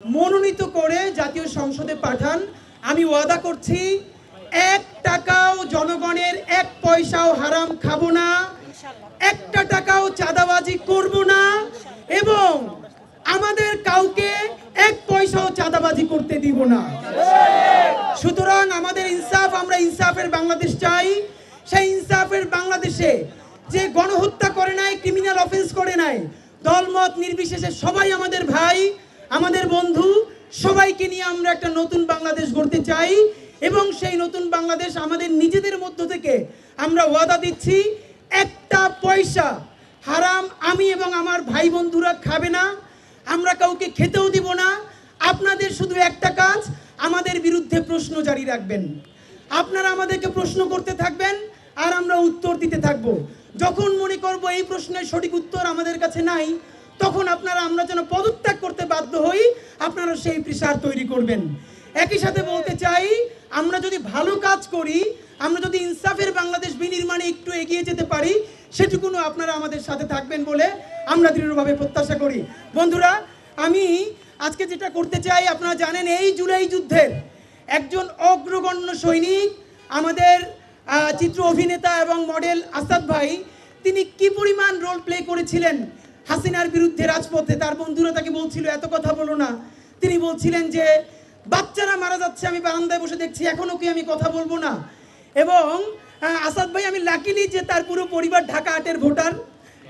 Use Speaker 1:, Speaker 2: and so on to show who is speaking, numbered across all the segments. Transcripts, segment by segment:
Speaker 1: মনোনীত করে জাতীয় সংসদে পাঠান। আমি ওয়াদা করছি 1 টাকাও জনগণের 1 পয়সাও হারাম খাবো না, 1 টাকাও চাঁদাবাজি করব না এবং আমাদের কাউকে 1 পয়সাও চাঁদাবাজি করতে দিব না। সুতরাং আমাদের ইনসাফ, আমরা ইনসাফের বাংলাদেশ চাই। সেই ইনসাফের বাংলাদেশে যে গণহত্যা করে নাই, ক্রিমিনাল অফেন্স করে নাই, দলমত নির্বিশেষে সবাই আমাদের ভাই, আমাদের বন্ধু, সবাইকে নিয়ে আমরা একটা নতুন বাংলাদেশ গড়তে চাই এবং সেই নতুন বাংলাদেশ আমাদের নিজেদের মধ্য থেকে আমরা ওয়াদা দিচ্ছি 1টা পয়সা হারাম আমি এবং আমার ভাই বন্ধুরা খাবে না, আমরা কাউকে খেতেও দিব না। আপনাদের শুধু একটা কাজ, আমাদের বিরুদ্ধে প্রশ্ন জারি রাখবেন। আপনারা আমাদেরকে প্রশ্ন করতে থাকবেন আর আমরা উত্তর দিতে থাকব। যখন মনে করব এই প্রশ্নের সঠিক উত্তর আমাদের কাছে নাই, তখন আপনারা আমরা যেন পদত্যাগ করতে বাধ্য হই, আপনারা সেই প্রেসার তৈরি করবেন। একই সাথে বলতে চাই, আমরা যদি ভালো কাজ করি, আমরা যদি ইনসাফের বাংলাদেশ বিনির্মাণে একটু এগিয়ে যেতে পারি, সেটুকুনো আপনারা আমাদের সাথে থাকবেন বলে আমরা দৃঢ়ভাবে প্রত্যাশা করি। বন্ধুরা, আমি আজকে যেটা করতে চাই, আপনারা জানেন এই জুলাই যুদ্ধের একজন অগ্রগণ্য সৈনিক, আমাদের চিত্র অভিনেতা এবং মডেল আসাদ ভাই, তিনি কি পরিমাণ রোল প্লে করেছিলেন হাসিনার বিরুদ্ধে রাজপথে। তার বন্ধুরা তাকে বলছিল এত কথা বলো না, তিনি বলছিলেন যে বাচ্চারা মারা যাচ্ছে, আমি বারান্দায় বসে দেখছি, এখনো কি আমি কথা বলবো না। এবং আসাদ ভাই, আমি লাকিলি যে তার পুরো পরিবার ঢাকা 8-এর ভোটার,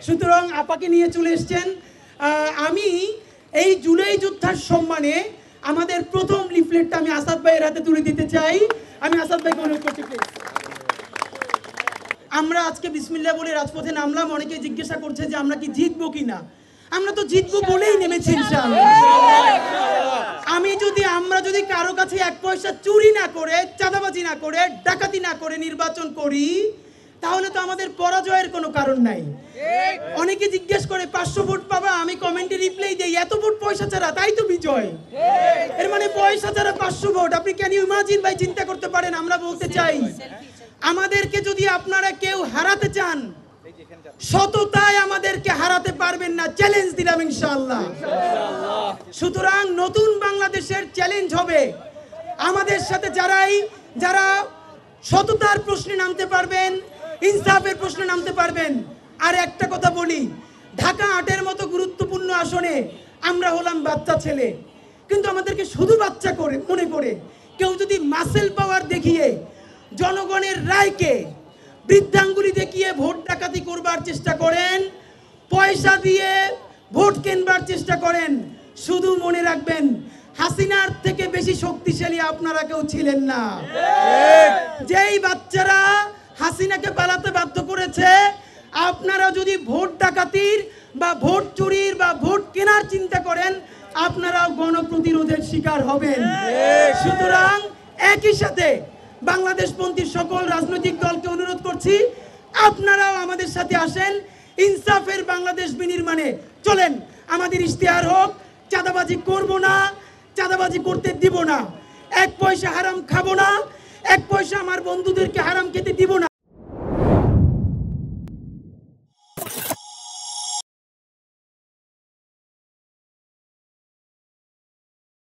Speaker 1: সুতরাং আপাকে নিয়ে চলে এসছেন। আমি এই জুলাই যোদ্ধার সম্মানে আমাদের প্রথম লিফলেটটা আমি আসাদ ভাইয়ের হাতে তুলে দিতে চাই। আমি আসাদ ভাইকে অনুরোধ করছি প্লিজ। আমরা আজকে বিসমিল্লাহ বলে রাজপথে নামলাম। অনেকে জিজ্ঞাসা করছে যে আমরা কি জিতবো কিনা। আমরা তো জিতবো বলেই নেমেছি ইনশাআল্লাহ। আমরা যদি কারো কাছে 1 পয়সা চুরি না করে, চাঁদাবাজি না করে, ডাকাতি না করে নির্বাচন করি, তাহলে তো আমাদের পরাজয়ের কোনো কারণ নাই। অনেকে জিজ্ঞেস করে 500 ভোট পাবা, আমি কমেন্টে রিপ্লাই দেই এত ভোট পয়সা ছাড়া, তাই তো বিজয়। এর মানে পয়সা ছাড়া 500 ভোট, আপনি ক্যান ইউ ইমাজিন ভাই, চিন্তা করতে পারেন। আমরা বলতে চাই, আমাদেরকে যদি আপনারা কেউ হারাতে চান, সততায় আমাদেরকে হারাতে পারবেন না, চ্যালেঞ্জ দিলাম ইনশাআল্লাহ। সুতরাং নতুন বাংলাদেশের চ্যালেঞ্জ হবে আমাদের সাথে যারা সততার প্রশ্নে নামতে পারবেন, ইনসাফের প্রশ্নে নামতে পারবেন। আর একটা কথা বলি, ঢাকা 8-এর মতো গুরুত্বপূর্ণ আসনে আমরা হলাম বাচ্চা ছেলে, কিন্তু আমাদেরকে শুধু বাচ্চা করে মনে করে কেউ যদি মাসেল পাওয়ার দেখিয়ে জনগণের রায়কে বৃদ্ধাঙ্গুলি দেখিয়ে ভোট ডাকাতি করবার চেষ্টা করেন, পয়সা দিয়ে ভোট কেনবার চেষ্টা করেন, শুধু মনে রাখবেন হাসিনার থেকে বেশি শক্তিশালী আপনারা কেউ ছিলেন না। যেই বাচ্চারা হাসিনাকে পালাতে বাধ্য করেছে, আপনারা যদি ভোট ডাকাতির বা ভোট চুরির বা ভোট কেনার চিন্তা করেন, আপনারাও গণপ্রতিরোধের শিকার হবেন। সুতরাং একই সাথে বাংলাদেশপন্থী সকল রাজনৈতিক দলকে অনুরোধ করছি, আপনারাও আমাদের সাথে আসেন, ইনসাফের বাংলাদেশ বিনির্মাণে চলেন। আমাদের ইশতেহার হোক, চাঁদাবাজি করব না, চাঁদাবাজি করতে দিব না, 1 পয়সা হারাম খাবো না, 1 পয়সা আমার বন্ধুদেরকে হারাম খেতে দিব না।